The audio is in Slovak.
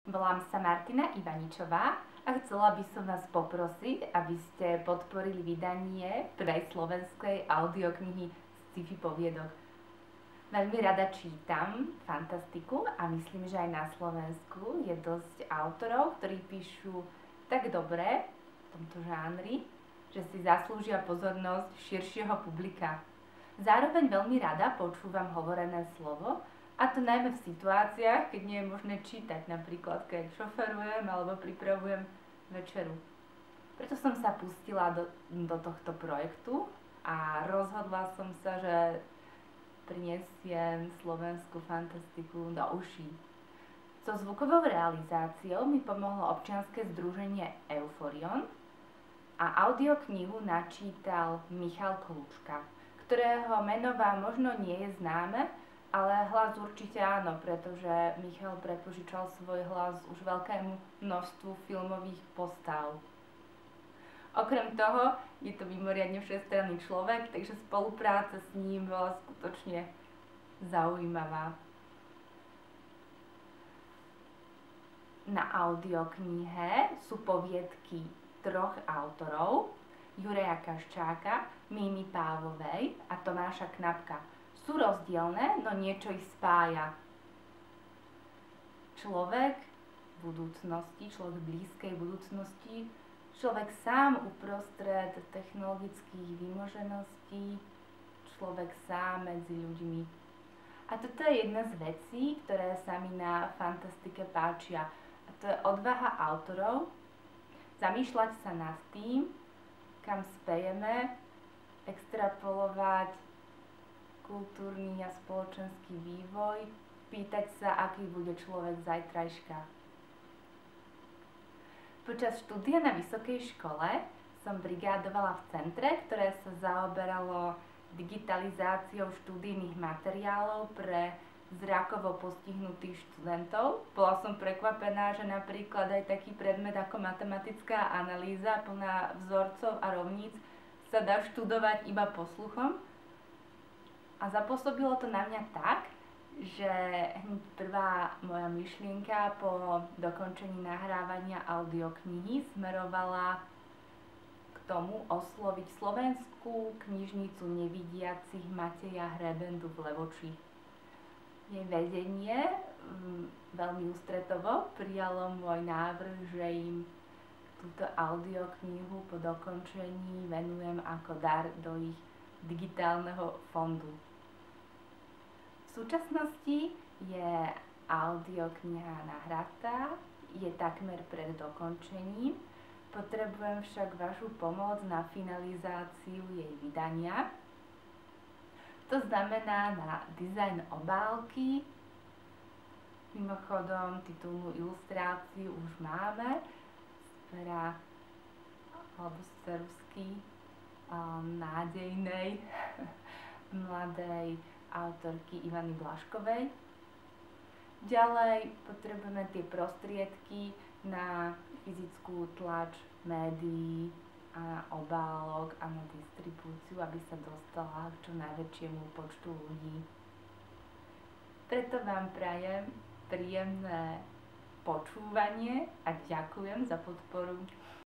Volám sa Martina Ivaničová a chcela by som vás poprosiť, aby ste podporili vydanie prvej slovenskej audioknihy sci-fi poviedok. Veľmi rada čítam fantastiku a myslím, že aj na Slovensku je dosť autorov, ktorí píšu tak dobre v tomto žánri, že si zaslúžia pozornosť širšieho publika. Zároveň veľmi rada počúvam hovorené slovo, a to najmä v situáciách, keď nie je možné čítať, napríklad keď šoferujem alebo pripravujem večeru. Preto som sa pustila do tohto projektu a rozhodla som sa, že prinesiem slovenskú fantastiku do uší. So zvukovou realizáciou mi pomohlo občianske združenie Euforion a audioknihu načítal Michal Kľúčka, ktorého meno vám možno nie je známe, ale hlas určite áno, pretože Michal prepožičal svoj hlas už veľkému množstvu filmových postav. Okrem toho je to mimoriadne všestranný človek, takže spolupráca s ním bola skutočne zaujímavá. Na audioknihe sú poviedky troch autorov, Juraja Kaščáka, Mímy Pávovej a Tomáša Knapka. Sú rozdielne, no niečo ich spája. Človek budúcnosti, človek blízkej budúcnosti, človek sám uprostred technologických vymožeností, človek sám medzi ľuďmi. A toto je jedna z vecí, ktoré sa mi na fantastike páčia. A to je odvaha autorov zamýšľať sa nad tým, kam spejeme, extrapolovať kultúrny a spoločenský vývoj, pýtať sa, aký bude človek zajtrajška. Počas štúdia na vysokej škole som brigádovala v centre, ktoré sa zaoberalo digitalizáciou študijných materiálov pre zrakovo postihnutých študentov. Bola som prekvapená, že napríklad aj taký predmet ako matematická analýza plná vzorcov a rovníc sa dá študovať iba posluchom. A zapôsobilo to na mňa tak, že hneď prvá moja myšlienka po dokončení nahrávania audioknihy smerovala k tomu osloviť slovenskú knižnicu nevidiacich Mateja Hrebendu v Levoči. Jej vedenie veľmi ústretovo prijalo môj návrh, že im túto audioknihu po dokončení venujem ako dar do ich digitálneho fondu. V súčasnosti je audiokniha nahratá, je takmer pred dokončením, potrebujem však vašu pomoc na finalizáciu jej vydania. To znamená na dizajn obálky. Mimochodom, titulnú ilustráciu už máme z pera alebo z ceruzky nádejnej mladej autorky Ivany Blaškovej. Ďalej potrebujeme tie prostriedky na fyzickú tlač médií a obálok a na distribúciu, aby sa dostala k čo najväčšiemu počtu ľudí. Preto vám prajem príjemné počúvanie a ďakujem za podporu.